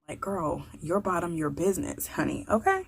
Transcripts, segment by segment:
Like, girl, your bottom, your business, honey, okay?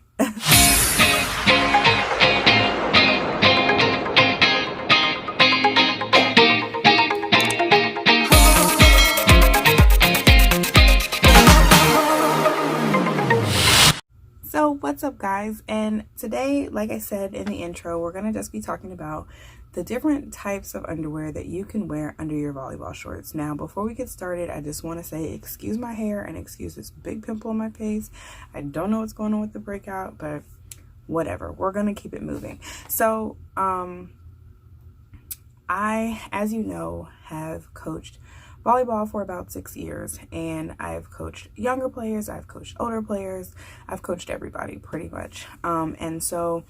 So what's up, guys? And today, like I said in the intro, we're gonna just be talking about the different types of underwear that you can wear under your volleyball shorts. Now, before we get started, I just want to say excuse my hair and excuse this big pimple on my face. I don't know what's going on with the breakout, but whatever, we're gonna keep it moving. So I, as you know, have coached volleyball for about 6 years, and I've coached younger players, I've coached older players, I've coached everybody pretty much. And so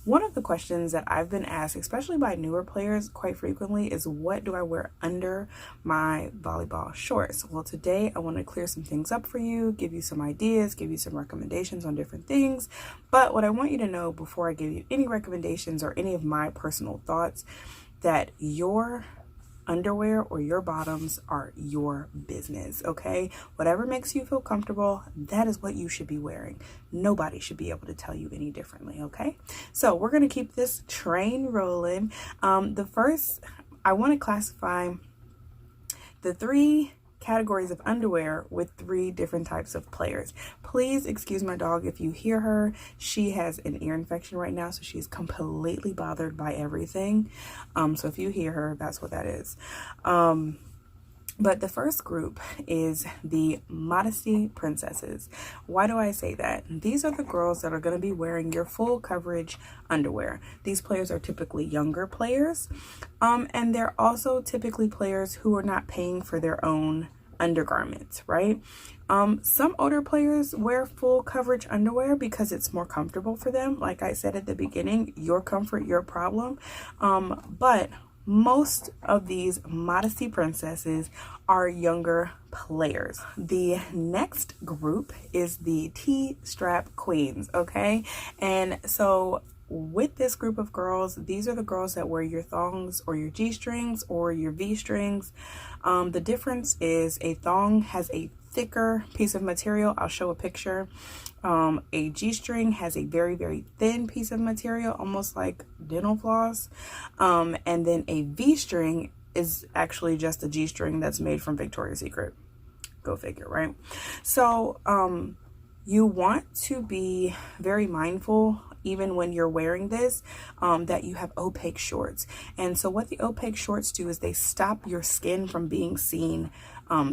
one of the questions that I've been asked, especially by newer players quite frequently, is what do I wear under my volleyball shorts? Well, today I want to clear some things up for you, give you some ideas, give you some recommendations on different things. But what I want you to know before I give you any recommendations or any of my personal thoughts, that your underwear or your bottoms are your business, okay? Whatever makes you feel comfortable, that is what you should be wearing. Nobody should be able to tell you any differently, okay? So we're going to keep this train rolling. I want to classify the 3 categories of underwear with 3 different types of players. Please excuse my dog if you hear her. She has an ear infection right now, so she's completely bothered by everything. So if you hear her, that's what that is. But the first group is the modesty princesses. Why do I say that? These are the girls that are going to be wearing your full coverage underwear. These players are typically younger players, and they're also typically players who are not paying for their own undergarments, right? Some older players wear full coverage underwear because it's more comfortable for them. Like I said at the beginning, your comfort, your problem. But most of these modesty princesses are younger players. The next group is the T-strap queens, okay? And so with this group of girls, these are the girls that wear your thongs or your G-strings or your V-strings. The difference is a thong has a thicker piece of material. I'll show a picture. A G-string has a very, very thin piece of material, almost like dental floss. And then a V-string is actually just a G-string that's made from Victoria's Secret. Go figure, right? So you want to be very mindful, even when you're wearing this, that you have opaque shorts. And so what the opaque shorts do is they stop your skin from being seen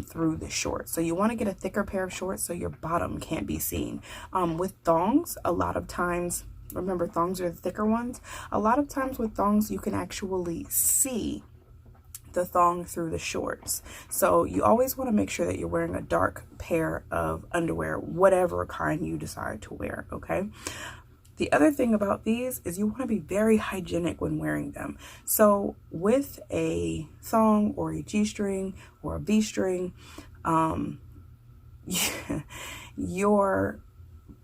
through the shorts. So you want to get a thicker pair of shorts so your bottom can't be seen. With thongs, a lot of times, remember thongs are the thicker ones. A lot of times with thongs, you can actually see the thong through the shorts. So you always want to make sure that you're wearing a dark pair of underwear, whatever kind you decide to wear, okay? The other thing about these is you want to be very hygienic when wearing them. So with a thong or a G-string or a V-string, your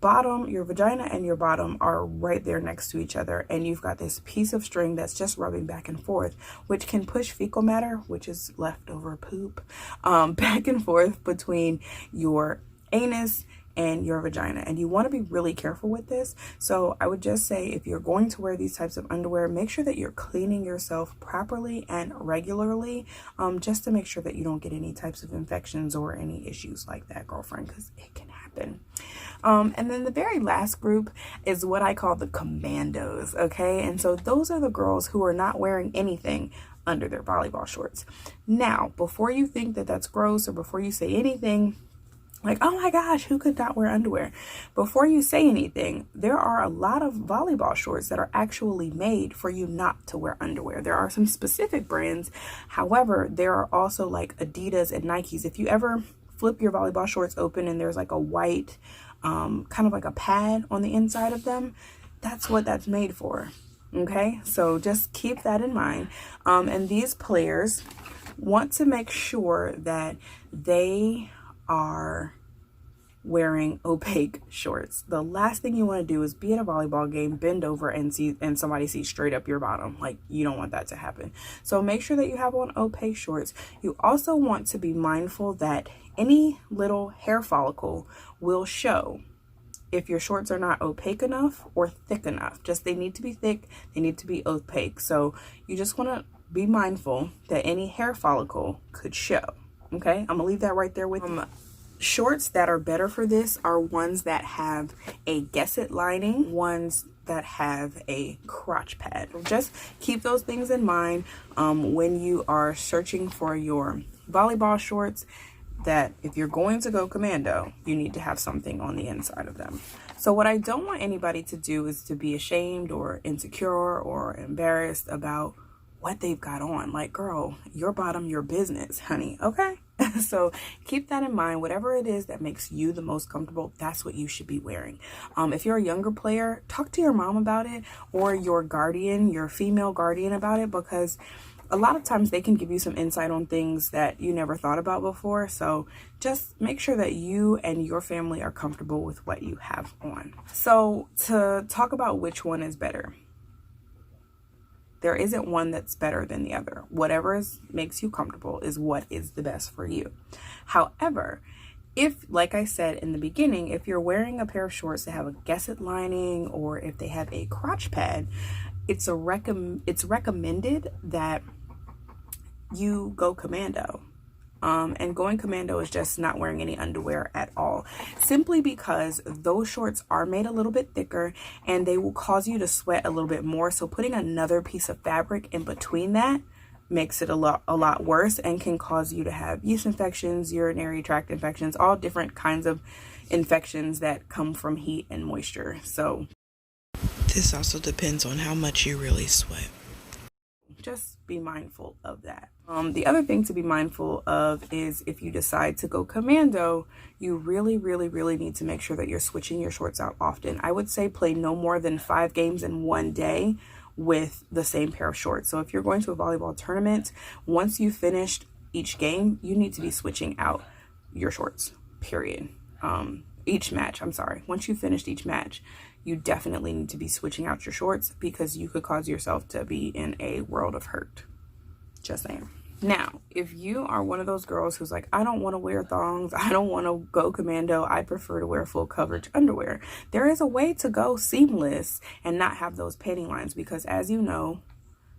bottom, your vagina and your bottom are right there next to each other, and you've got this piece of string that's just rubbing back and forth, which can push fecal matter, which is leftover poop, back and forth between your anus and your vagina, and you want to be really careful with this. So I would just say, if you're going to wear these types of underwear, make sure that you're cleaning yourself properly and regularly, just to make sure that you don't get any types of infections or any issues like that, girlfriend, because it can happen. And then the very last group is what I call the Commandos, okay? And so those are the girls who are not wearing anything under their volleyball shorts. Now, before you think that that's gross, or before you say anything like, oh my gosh, who could not wear underwear? Before you say anything, there are a lot of volleyball shorts that are actually made for you not to wear underwear. There are some specific brands. However, there are also like Adidas and Nikes. If you ever flip your volleyball shorts open and there's like a white, kind of like a pad on the inside of them, that's what that's made for. Okay, so just keep that in mind. And these players want to make sure that they are wearing opaque shorts. The last thing you want to do is be at a volleyball game, bend over and somebody sees straight up your bottom. Like, you don't want that to happen. So make sure that you have on opaque shorts. You also want to be mindful that any little hair follicle will show if your shorts are not opaque enough or thick enough. Just, they need to be thick, they need to be opaque. So you just want to be mindful that any hair follicle could show. Okay, I'm gonna leave that right there with you. Shorts that are better for this are ones that have a gusset lining, ones that have a crotch pad. Just keep those things in mind when you are searching for your volleyball shorts, that if you're going to go commando, you need to have something on the inside of them. So what I don't want anybody to do is to be ashamed or insecure or embarrassed about what they've got on. Like, girl, your bottom, your business, honey. Okay. So keep that in mind. Whatever it is that makes you the most comfortable, that's what you should be wearing. If you're a younger player, talk to your mom about it, or your guardian, your female guardian about it, because a lot of times they can give you some insight on things that you never thought about before. So just make sure that you and your family are comfortable with what you have on. So to talk about which one is better, there isn't one that's better than the other. Whatever makes you comfortable is what is the best for you. However, if, like I said in the beginning, if you're wearing a pair of shorts that have a gusset lining, or if they have a crotch pad, it's recommended that you go commando. And going commando is just not wearing any underwear at all, simply because those shorts are made a little bit thicker and they will cause you to sweat a little bit more. So putting another piece of fabric in between that makes it a lot worse, and can cause you to have yeast infections, urinary tract infections, all different kinds of infections that come from heat and moisture. So this also depends on how much you really sweat. Just be mindful of that. The other thing to be mindful of is if you decide to go commando, you really need to make sure that you're switching your shorts out often. I would say play no more than 5 games in one day with the same pair of shorts. So if you're going to a volleyball tournament, once you finished each game, you need to be switching out your shorts, period. Each match, once you finished each match, you definitely need to be switching out your shorts, because you could cause yourself to be in a world of hurt. Just saying. Now, if you are one of those girls who's like, I don't want to wear thongs, I don't want to go commando, I prefer to wear full coverage underwear, there is a way to go seamless and not have those padding lines, because as you know,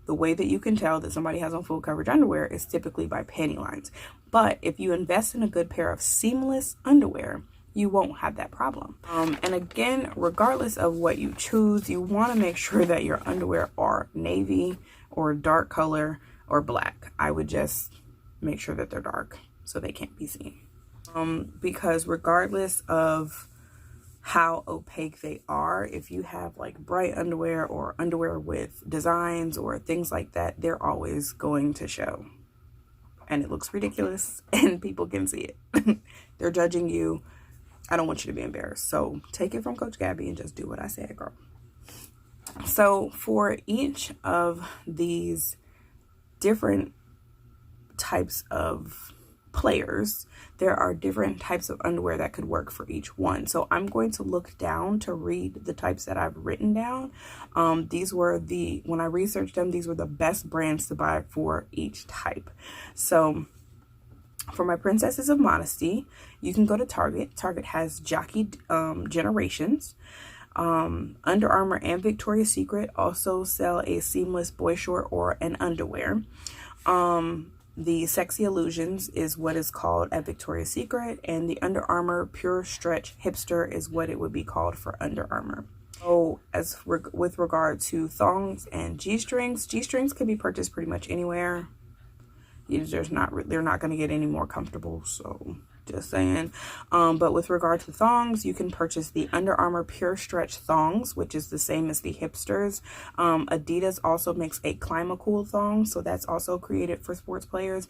the way that you can tell that somebody has on full coverage underwear is typically by panty lines. But if you invest in a good pair of seamless underwear, you won't have that problem. And again, regardless of what you choose, you want to make sure that your underwear are navy or dark color or black. I would just make sure that they're dark so they can't be seen. Because regardless of how opaque they are, if you have like bright underwear or underwear with designs or things like that, they're always going to show. And it looks ridiculous and people can see it. They're judging you. I don't want you to be embarrassed. So take it from Coach Gabby and just do what I said, girl. So for each of these different types of players, there are different types of underwear that could work for each one. So I'm going to look down to read the types that I've written down. When I researched them, these were the best brands to buy for each type. So for my Princesses of Modesty, you can go to Target. Target has Jockey Generations. Under Armour and Victoria's Secret also sell a seamless boy short or an underwear. The Sexy Illusions is what is called at Victoria's Secret, and the Under Armour Pure Stretch Hipster is what it would be called for Under Armour. So with regard to thongs and G-strings, G-strings can be purchased pretty much anywhere. They're not going to get any more comfortable, so just saying. But with regard to thongs, you can purchase the Under Armour Pure Stretch thongs, which is the same as the hipsters. Adidas also makes a Clima-Cool thong, so that's also created for sports players.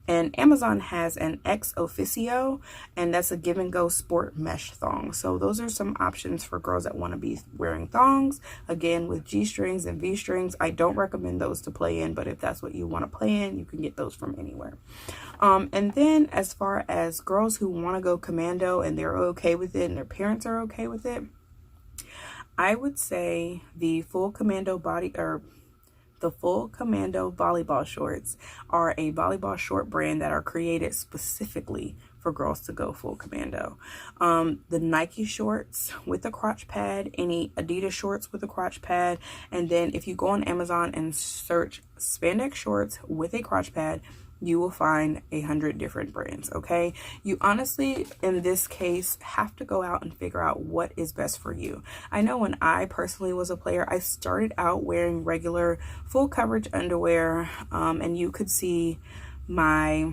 And Amazon has an Ex Officio, and that's a give and go sport mesh thong. So those are some options for girls that want to be wearing thongs. Again, with G-strings and V-strings. I don't recommend those to play in, but if that's what you want to play in, you can get those from anywhere. And then as far as girls who want to go commando and they're okay with it and their parents are okay with it, I would say the full commando volleyball shorts are a volleyball short brand that are created specifically for girls to go full commando. The Nike shorts with a crotch pad, any Adidas shorts with a crotch pad, and then if you go on Amazon and search spandex shorts with a crotch pad, you will find 100 different brands. Okay, you honestly in this case have to go out and figure out what is best for you. I know when I personally was a player, I started out wearing regular full coverage underwear, and you could see my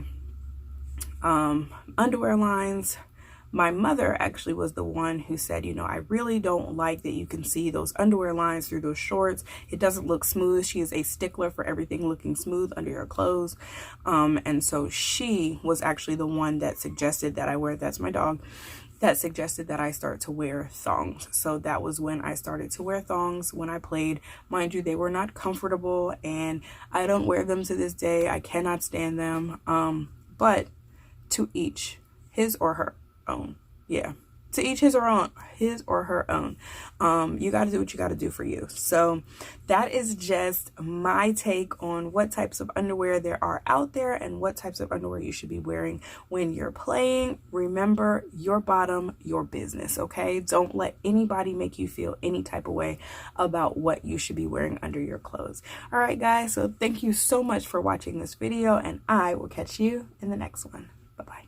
underwear lines. My mother actually was the one who said, you know, I really don't like that you can see those underwear lines through those shorts. It doesn't look smooth. She is a stickler for everything looking smooth under your clothes. And so she was actually the one that suggested that I wear, that's my dog, that suggested that I start to wear thongs. So that was when I started to wear thongs when I played. Mind you, they were not comfortable and I don't wear them to this day. I cannot stand them. But to each his or her own. Yeah, to each his or her own. You got to do what you got to do for you. So that is just my take on what types of underwear there are out there and what types of underwear you should be wearing when you're playing. Remember, your bottom, your business. Okay, don't let anybody make you feel any type of way about what you should be wearing under your clothes. All right, guys, so thank you so much for watching this video, and I will catch you in the next one. Bye-bye.